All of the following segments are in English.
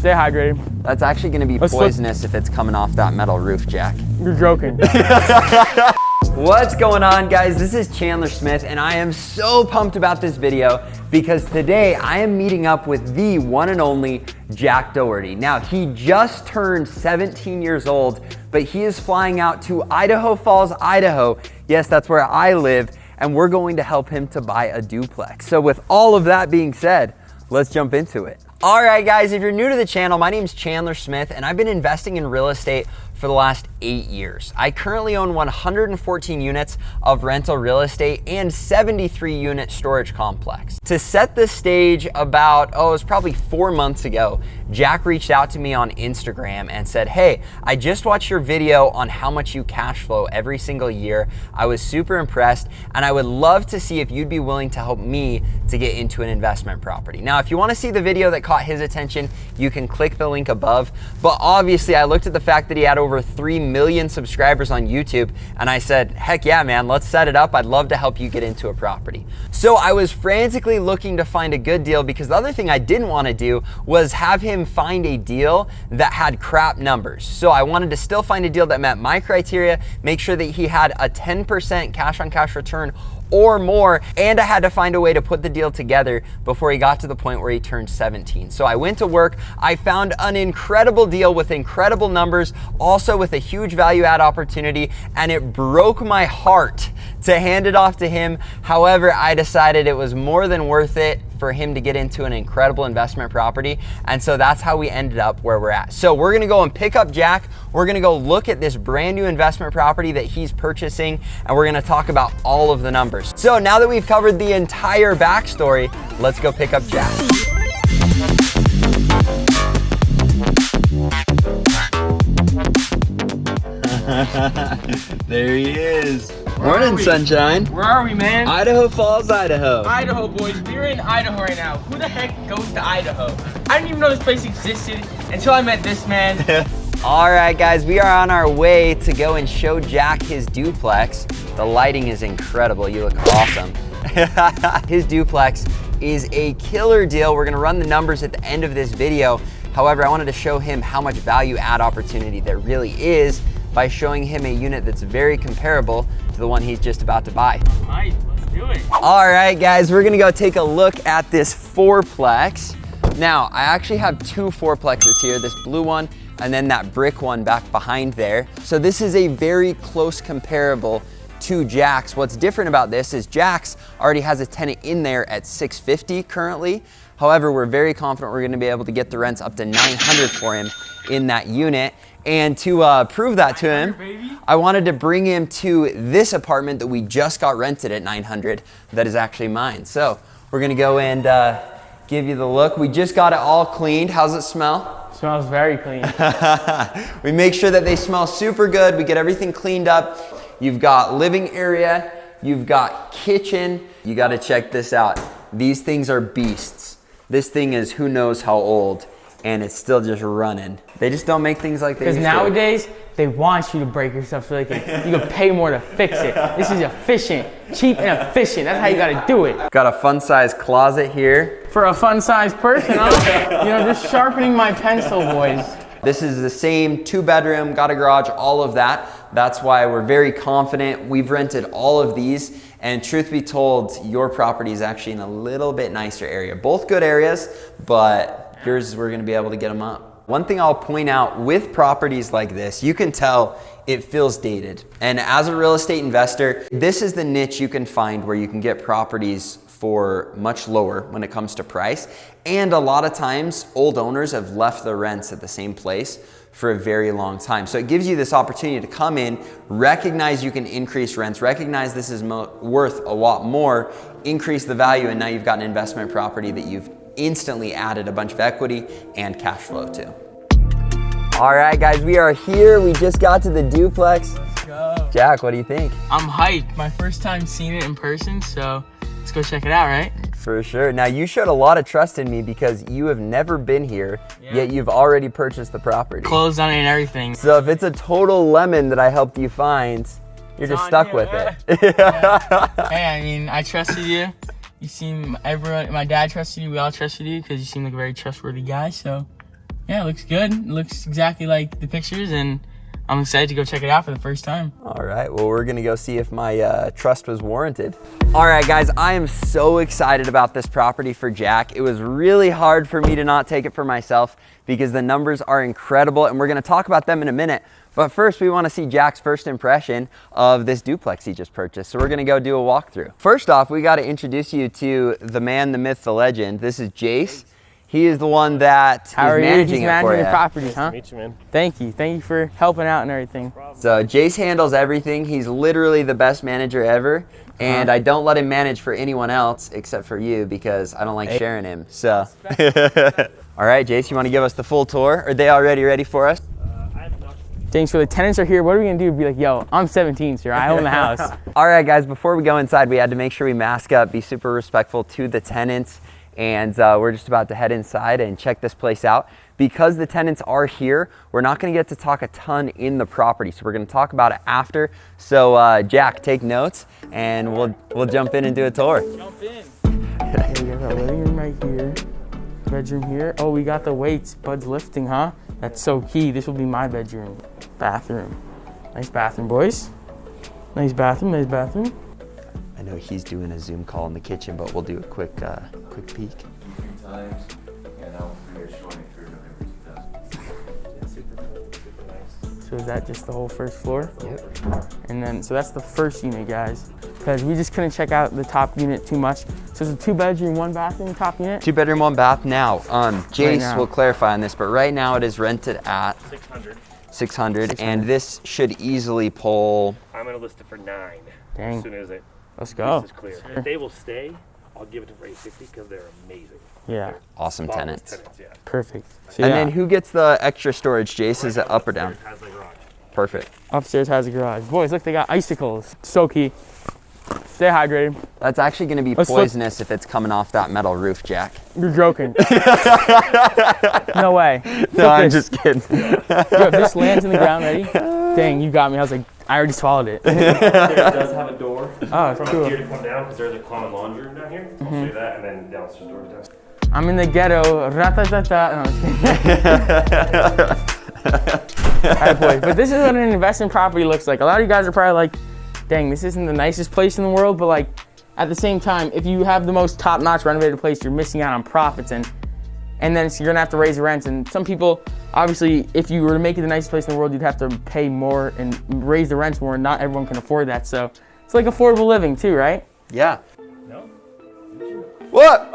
Stay hydrated. That's actually gonna be poisonous if it's coming off that metal roof, Jack. You're joking. What's going on, guys? This is Chandler Smith, and I am so pumped about this video because today I am meeting up with the one and only Jack Doherty. Now, he just turned 17 years old, but he is flying out to Idaho Falls, Idaho. Yes, that's where I live, and we're going to help him to buy a duplex. So with all of that being said, let's jump into it. All right, guys, if you're new to the channel, my name's Chandler Smith, and I've been investing in real estate for the last 8 years. I currently own 114 units of rental real estate and 73 unit storage complex. To set the stage, about, it was probably 4 months ago, Jack reached out to me on Instagram and said, hey, I just watched your video on how much you cash flow every single year. I was super impressed, and I would love to see if you'd be willing to help me to get into an investment property. Now, if you wanna see the video that caught his attention, you can click the link above. But obviously, I looked at the fact that he had over 3 million subscribers on YouTube, and I said, heck yeah, man, let's set it up. I'd love to help you get into a property. So I was frantically looking to find a good deal, because the other thing I didn't want to do was have him find a deal that had crap numbers. So I wanted to still find a deal that met my criteria, make sure that he had a 10% cash on cash return or more, and I had to find a way to put the deal together before he got to the point where he turned 17. So I went to work, I found an incredible deal with incredible numbers, also with a huge value add opportunity, and it broke my heart to hand it off to him. However, I decided it was more than worth it for him to get into an incredible investment property, and so that's how we ended up where we're at. So we're gonna go and pick up Jack, we're gonna go look at this brand new investment property that he's purchasing, and we're gonna talk about all of the numbers. So now that we've covered the entire backstory, let's go pick up Jack. There he is. Morning, sunshine. Where are we, man? Idaho Falls, Idaho. Idaho, boys. We're in Idaho right now. Who the heck goes to Idaho? I didn't even know this place existed until I met this man. All right, guys, we are on our way to go and show Jack his duplex. The lighting is incredible. You look awesome. His duplex is a killer deal. We're gonna run the numbers at the end of this video. However, I wanted to show him how much value add opportunity there really is by showing him a unit that's very comparable to the one he's just about to buy. All right, let's do it. All right, guys, we're gonna go take a look at this fourplex. Now, I actually have 2 fourplexes here, this blue one and then that brick one back behind there. So this is a very close comparable to Jack's. What's different about this is Jack's already has a tenant in there at $650 currently. However, we're very confident we're gonna be able to get the rents up to $900 for him in that unit. And to prove that to him, I wanted to bring him to this apartment that we just got rented at $900 that is actually mine. So we're gonna go and give you the look. We just got it all cleaned. How's it smell? Smells very clean. We make sure that they smell super good. We get everything cleaned up. You've got living area, you've got kitchen. You gotta check this out. These things are beasts. This thing is who knows how old, and it's still just running. They just don't make things like this. Because nowadays, they want you to break your stuff so you can pay more to fix it. This is efficient, cheap and efficient. That's how you gotta do it. Got a fun-sized closet here. For a fun-sized person, huh? You know, just sharpening my pencil, boys. This is the same 2-bedroom, got a garage, all of that. That's why we're very confident. We've rented all of these, and truth be told, your property is actually in a little bit nicer area. Both good areas, but yours, we're gonna be able to get them up. One thing I'll point out with properties like this, you can tell it feels dated. And as a real estate investor, this is the niche you can find where you can get properties for much lower when it comes to price. And a lot of times, old owners have left their rents at the same place for a very long time. So it gives you this opportunity to come in, recognize you can increase rents, recognize this is worth a lot more, increase the value, and now you've got an investment property that you've instantly added a bunch of equity and cash flow to. All right, guys, we are here. We just got to the duplex. Let's go. Jack, what do you think? I'm hyped. My first time seeing it in person, so let's go check it out, right? For sure. Now, you showed a lot of trust in me because you have never been here, yet you've already purchased the property. Closed on it and everything. So if it's a total lemon that I helped you find, you're just stuck with it. Yeah. Hey, I mean, I trusted you. You seem, everyone, my dad trusted you, we all trusted you because you seem like a very trustworthy guy, so Yeah, it looks good. It looks exactly like the pictures, and I'm excited to go check it out for the first time. All right, well, we're gonna go see if my trust was warranted. All right, guys, I am so excited about this property for Jack. It was really hard for me to not take it for myself because the numbers are incredible, and we're gonna talk about them in a minute. But first, we wanna see Jack's first impression of this duplex he just purchased. So we're gonna go do a walkthrough. First off, we gotta introduce you to the man, the myth, the legend. This is Jace. He is the one that is managing it for you. The properties, huh? Nice to meet you, man. Thank you. Thank you for helping out and everything. So Jace handles everything. He's literally the best manager ever. And I don't let him manage for anyone else except for you because I don't like sharing him. So, all right, Jace, you want to give us the full tour? Are they already ready for us? Dang, so the tenants are here. What are we gonna do? Be like, yo, I'm 17, sir. I own the house. All right, guys, before we go inside, we had to make sure we mask up, be super respectful to the tenants. And we're just about to head inside and check this place out. Because the tenants are here, we're not gonna get to talk a ton in the property. So we're gonna talk about it after. So Jack, take notes and we'll jump in and do a tour. Jump in. Okay, we got a living room right here. Bedroom here. Oh, we got the weights. Bud's lifting, huh? That's so key. This will be my bedroom. Bathroom. Nice bathroom, boys. Nice bathroom, nice bathroom. I know he's doing a Zoom call in the kitchen, but we'll do a quick peek. Times, and I'll reassure me through November 2000. Yeah, super nice. So is that just the whole first floor? Yep. And then, so that's the first unit, guys. Because we just couldn't check out the top unit too much. So it's a 2-bedroom, 1-bathroom top unit? 2-bedroom, 1-bath now. Jace now. will clarify on this, but right now it is rented at 600. and this should easily pull. I'm gonna list it for 9. Dang. As soon as it Let's go. this is clear. If they will stay, I'll give it to 860 because they're amazing. Yeah, Awesome Spotless tenants. Yeah. perfect. So And yeah, then who gets the extra storage, Jace? Is it up or down? Has the garage. Perfect. upstairs has a garage. Boys, look, they got icicles. So key. Stay hydrated. That's actually going to be Let's look. poisonous if it's coming off that metal roof, Jack. You're joking. No way. No, I'm just kidding. Yo, if this lands in the ground, ready? Dang, you got me. I was like, I already swallowed it. It does have a door Oh, from cool. here to come down because there's a common laundry room down here. I'll show you that, and then downstairs doors down. I'm in the ghetto. Ra-ta-ta-ta. No, I'm just kidding. All right, boys. But this is what an investment property looks like. A lot of you guys are probably like, dang, this isn't the nicest place in the world, but like at the same time, if you have the most top-notch renovated place, you're missing out on profits, and then you're gonna have to raise the rents. And some people, obviously, if you were to make it the nicest place in the world, you'd have to pay more and raise the rents more, and not everyone can afford that. So it's like affordable living too, right? Yeah. No? What?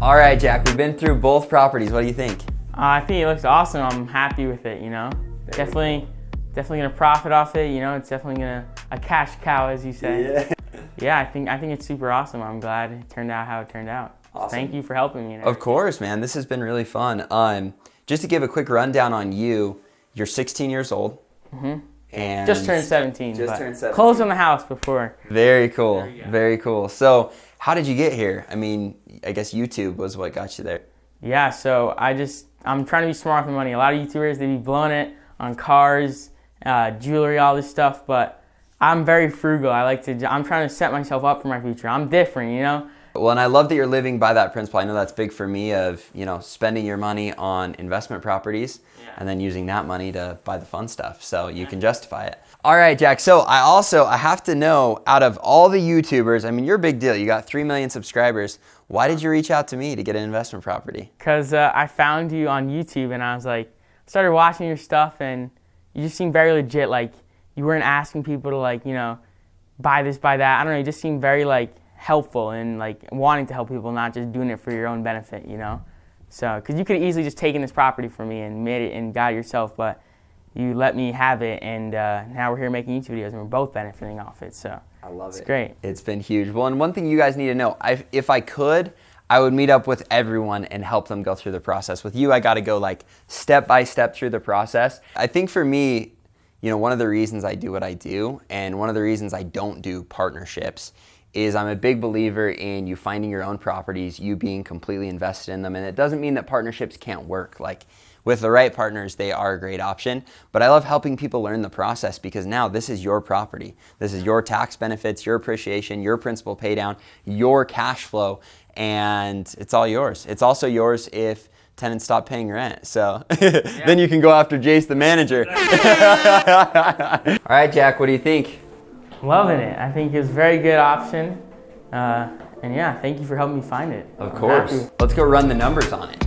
All right, Jack, we've been through both properties. What do you think? I think it looks awesome. I'm happy with it, you know. Definitely gonna profit off it, you know. It's definitely a cash cow, as you say. Yeah, I think it's super awesome. I'm glad it turned out how it turned out. Awesome. Thank you for helping me. Of course, man. This has been really fun. Just to give a quick rundown on you, you're 16 years old. And Just turned 17. Just but turned 17. Closed on the house before. Very cool. Very cool. So, how did you get here? I mean, I guess YouTube was what got you there. Yeah, so I'm trying to be smart with money. A lot of YouTubers, they be blowing it on cars, jewelry, all this stuff, but I'm very frugal. I'm trying to set myself up for my future. I'm different, you know? Well, and I love that you're living by that principle. I know that's big for me of, you know, spending your money on investment properties and then using that money to buy the fun stuff so you can justify it. All right, Jack. So I have to know, out of all the YouTubers, I mean, you're a big deal. You got 3 million subscribers. Why did you reach out to me to get an investment property? Because I found you on YouTube and I was like, started watching your stuff and you just seemed very legit. Like, you weren't asking people to, like, you know, buy this, buy that. I don't know, you just seemed very, like, helpful and, like, wanting to help people, not just doing it for your own benefit, you know? So, because you could have easily just taken this property from me and made it and got it yourself, but you let me have it, and now we're here making YouTube videos and we're both benefiting off it, so. I love it. It's great. It's been huge. Well, and one thing you guys need to know, if I could, I would meet up with everyone and help them go through the process. With you, I got to go like step by step through the process. I think for me, you know, one of the reasons I do what I do and one of the reasons I don't do partnerships is I'm a big believer in you finding your own properties, you being completely invested in them. And it doesn't mean that partnerships can't work. Like with the right partners, they are a great option. But I love helping people learn the process because now this is your property. This is your tax benefits, your appreciation, your principal pay down, your cash flow, and it's all yours. It's also yours if tenants stop paying rent. So then you can go after Jace, the manager. All right, Jack, what do you think? Loving it. I think it's a very good option. And yeah, thank you for helping me find it. Of course. Let's go run the numbers on it.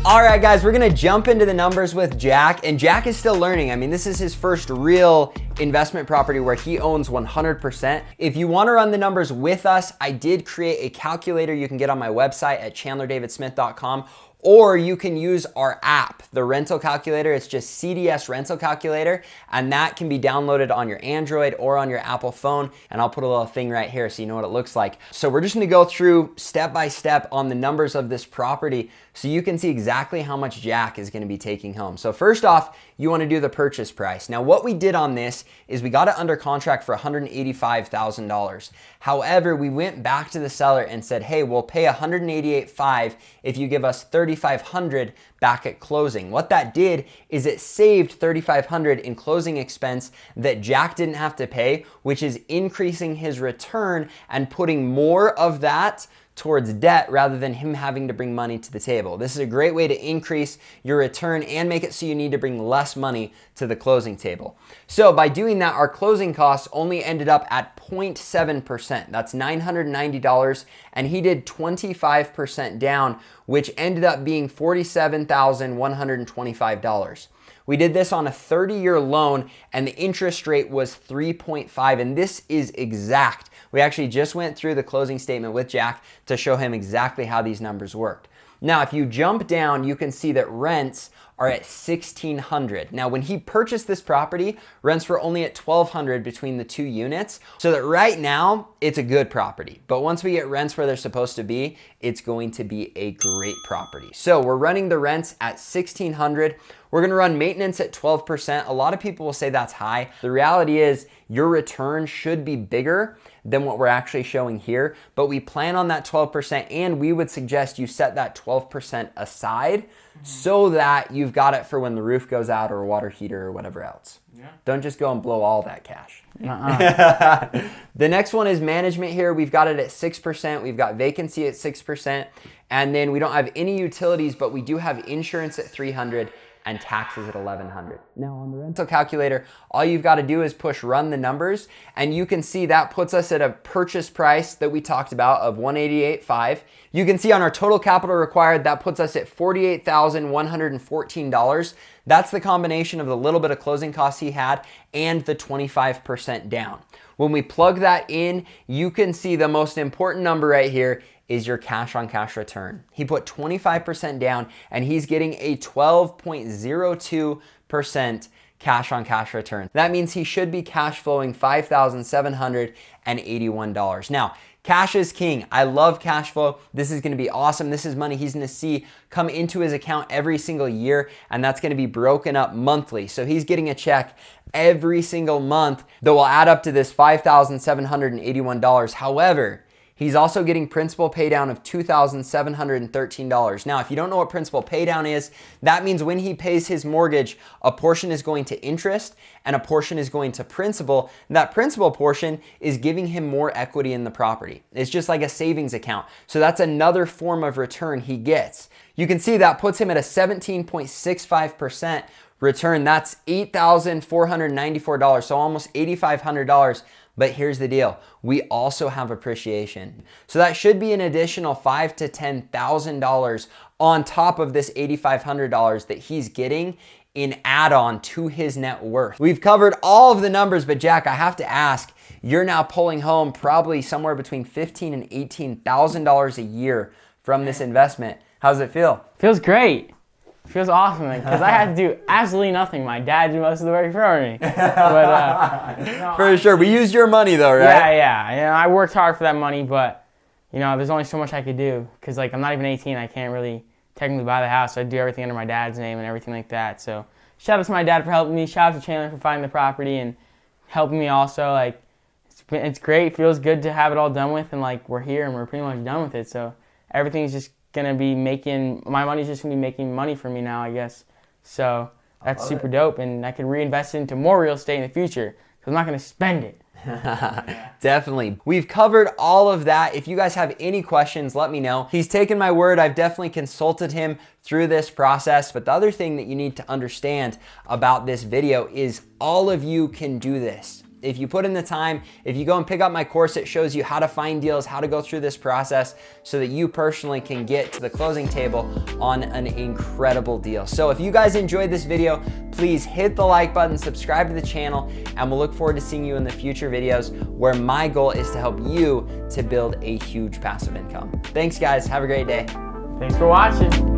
All right, guys, we're gonna jump into the numbers with Jack, and Jack is still learning. I mean, this is his first real investment property where he owns 100%. If you wanna run the numbers with us, I did create a calculator you can get on my website at chandlerdavidsmith.com, or you can use our app, the rental calculator. It's just CDS rental calculator, and that can be downloaded on your Android or on your Apple phone. And I'll put a little thing right here so you know what it looks like. So we're just gonna go through step by step on the numbers of this property so you can see exactly how much Jack is gonna be taking home. So first off, you wanna do the purchase price. Now what we did on this is we got it under contract for $185,000. However, we went back to the seller and said, hey, we'll pay $188,500 if you give us $3,500 back at closing. What that did is it saved $3,500 in closing expense that Jack didn't have to pay, which is increasing his return and putting more of that towards debt rather than him having to bring money to the table. This is a great way to increase your return and make it so you need to bring less money to the closing table. So by doing that, our closing costs only ended up at 0.7%. That's $990, and he did 25% down, which ended up being $47,125. We did this on a 30-year loan, and the interest rate was 3.5, and this is exact. We actually just went through the closing statement with Jack to show him exactly how these numbers worked. Now, if you jump down, you can see that rents are at $1,600. Now, when he purchased this property, rents were only at $1,200 between the two units. So that right now, it's a good property. But once we get rents where they're supposed to be, it's going to be a great property. So we're running the rents at $1,600. We're gonna run maintenance at 12%. A lot of people will say that's high. The reality is your return should be bigger than what we're actually showing here, but we plan on that 12%, and we would suggest you set that 12% aside so that you've got it for when the roof goes out or a water heater or whatever else. Yeah. Don't just go and blow all that cash. The next one is management here. We've got it at 6%. We've got vacancy at 6%. And then we don't have any utilities, but we do have insurance at $300 and taxes at $1,100. Now on the rental calculator, all you've got to do is push run the numbers, and you can see that puts us at a purchase price that we talked about of $188,500. You can see on our total capital required, that puts us at $48,114. That's the combination of the little bit of closing costs he had and the 25% down. When we plug that in, you can see the most important number right here is your cash on cash return. He put 25% down, and he's getting a 12.02% cash on cash return. That means he should be cash flowing $5,781. Now, cash is king. I love cash flow. This is gonna be awesome. This is money he's gonna see come into his account every single year, and that's gonna be broken up monthly. So he's getting a check every single month that will add up to this $5,781. However, he's also getting principal pay down of $2,713. Now, if you don't know what principal pay down is, that means when he pays his mortgage, a portion is going to interest and a portion is going to principal. That principal portion is giving him more equity in the property. It's just like a savings account. So that's another form of return he gets. You can see that puts him at a 17.65% return. That's $8,494, so almost $8,500. But here's the deal, we also have appreciation. So that should be an additional $5,000 to $10,000 on top of this $8,500 that he's getting in add-on to his net worth. We've covered all of the numbers, but Jack, I have to ask, you're now pulling home probably somewhere between $15,000 and $18,000 a year from this investment. How's it feel? Feels great. Feels awesome, because I had to do absolutely nothing. My dad did most of the work for me. But for sure, we used your money though, right? Yeah. You know, I worked hard for that money, but you know, there's only so much I could do, because like I'm not even 18. I can't really technically buy the house. So I do everything under my dad's name and everything like that. So shout out to my dad for helping me. Shout out to Chandler for finding the property and helping me also. Like, it's it's great. It feels good to have it all done with, and like we're here and we're pretty much done with it. So everything's just gonna be my money's just gonna be making money for me now, I guess. So that's super dope, and I can reinvest it into more real estate in the future because I'm not gonna spend it. Definitely. We've covered all of that. If you guys have any questions, let me know. He's taken my word. I've definitely consulted him through this process. But the other thing that you need to understand about this video is all of you can do this. If you put in the time, if you go and pick up my course, it shows you how to find deals, how to go through this process so that you personally can get to the closing table on an incredible deal. So if you guys enjoyed this video, please hit the like button, subscribe to the channel, and we'll look forward to seeing you in the future videos where my goal is to help you to build a huge passive income. Thanks guys, have a great day. Thanks for watching.